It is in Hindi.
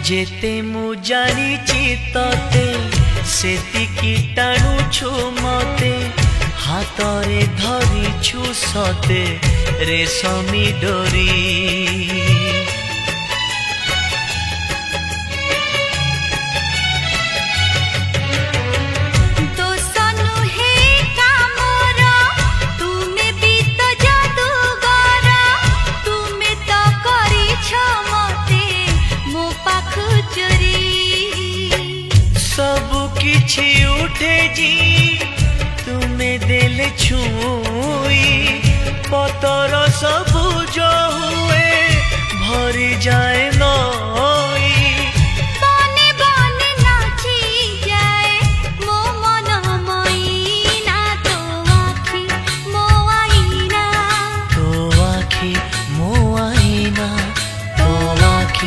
जेते मु जानिची तते सेतिकी टाणुछु मते हातरे धरिछु सते रेशमी डोरी किछि उठे जी तुम्हें देले छुई पतर सबुज हुए भरी जाए न